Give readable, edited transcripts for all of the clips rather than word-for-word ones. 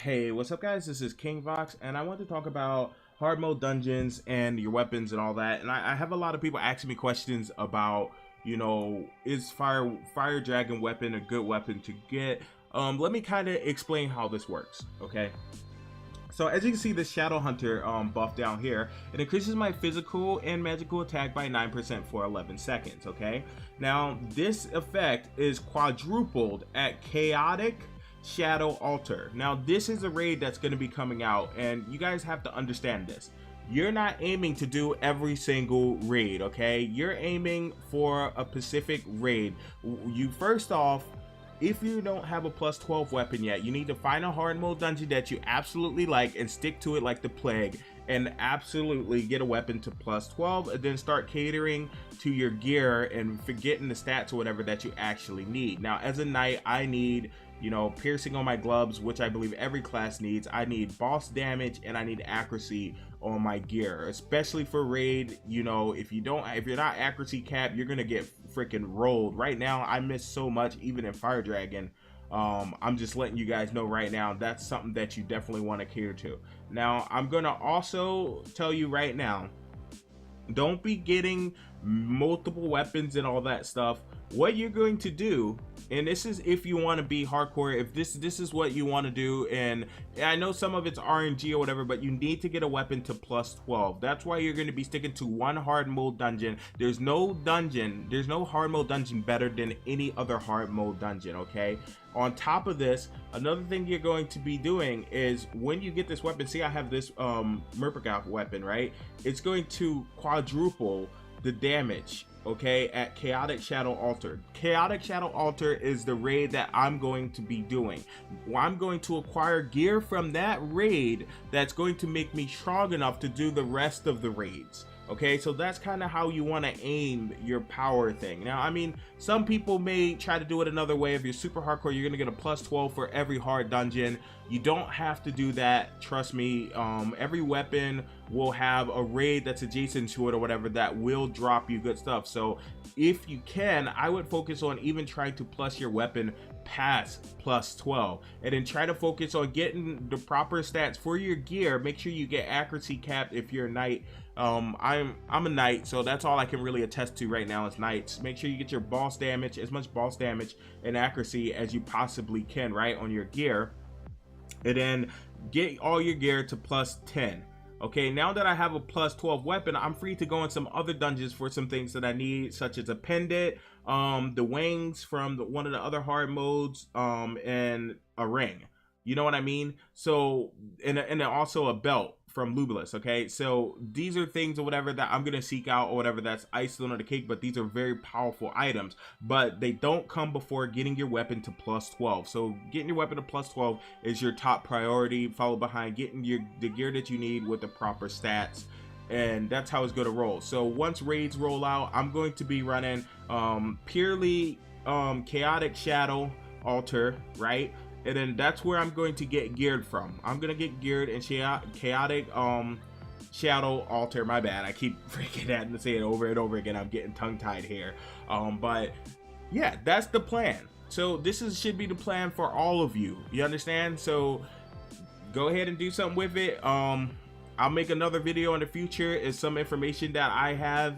Hey, what's up guys? This is King Vox and I want to talk about hard mode dungeons and your weapons and all that. And I have a lot of people asking me questions about, is fire dragon weapon a good weapon to get? Let me kind of explain how this works, okay? So as you can see, the Shadow Hunter buff down here, it increases my physical and magical attack by 9% for 11 seconds, okay? Now, this effect is quadrupled at Chaotic Shadow Altar. Now, this is a raid that's going to be coming out, and you guys have to understand this. You're not aiming to do every single raid, okay? You're aiming for a specific raid. You first off, if you don't have a plus 12 weapon yet, you need to find a hard mode dungeon that you absolutely like and stick to it like the plague, and absolutely get a weapon to plus 12, and then start catering to your gear and forgetting the stats or whatever that you actually need. Now, as a knight, I need, piercing on my gloves, which I believe every class needs. I need boss damage and I need accuracy on my gear, especially for raid. If you're not accuracy capped, you're gonna get freaking rolled. Right now, I miss so much, even in Fire Dragon. I'm just letting you guys know right now, that's something that you definitely want to cater to. Now, I'm gonna also tell you right now, don't be getting multiple weapons and all that stuff. What you're going to do, and this is if you want to be hardcore, if this is what you want to do, and I know some of it's RNG or whatever, but you need to get a weapon to plus 12. That's why you're going to be sticking to one hard mode dungeon. There's no hard mode dungeon better than any other hard mode dungeon, okay? On top of this, another thing you're going to be doing is when you get this weapon, see I have this Merpagak weapon, right? It's going to quadruple the damage, okay, at Chaotic Shadow Altar. Chaotic Shadow Altar is the raid that I'm going to be doing. I'm going to acquire gear from that raid that's going to make me strong enough to do the rest of the raids. Okay, so that's kind of how you want to aim your power thing. Now, I mean, some people may try to do it another way. If you're super hardcore, you're gonna get a plus 12 for every hard dungeon. You don't have to do that, trust me. Every weapon will have a raid that's adjacent to it or whatever that will drop you good stuff. So if you can, I would focus on even trying to plus your weapon past plus 12, and then try to focus on getting the proper stats for your gear. Make sure you get accuracy capped if you're a knight. I'm a knight, so that's all I can really attest to right now is knights. Make sure you get your boss damage, as much boss damage and accuracy as you possibly can, right, on your gear, and then get all your gear to plus 10. Okay, now that I have a plus 12 weapon, I'm free to go in some other dungeons for some things that I need, such as a pendant, the wings from one of the other hard modes, and a ring. You know what I mean? So, and then also a belt from Lubilis. Okay, so these are things or whatever that I'm gonna seek out or whatever. That's icing on the cake, but these are very powerful items, but they don't come before getting your weapon to plus 12. So getting your weapon to plus 12 is your top priority, followed behind getting the gear that you need with the proper stats, and that's how it's going to roll. So once raids roll out, I'm going to be running purely Chaotic Shadow Altar, right? And then that's where I'm going to get geared from. I'm gonna get geared in Chaotic Shadow Altar. My bad, I keep freaking having to say it over and over again. I'm getting tongue-tied here. But yeah, that's the plan. So this should be the plan for all of you. You understand? So go ahead and do something with it. I'll make another video in the future if some information that I have,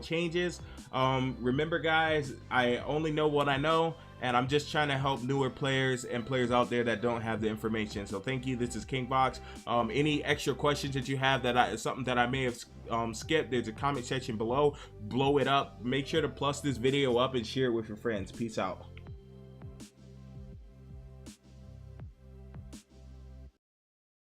changes. Remember guys, I only know what I know, and I'm just trying to help newer players and players out there that don't have the information. So thank you. This is King Vox. Any extra questions that you have that something that I may have skipped, there's a comment section below. Blow it up. Make sure to plus this video up and share it with your friends. Peace out.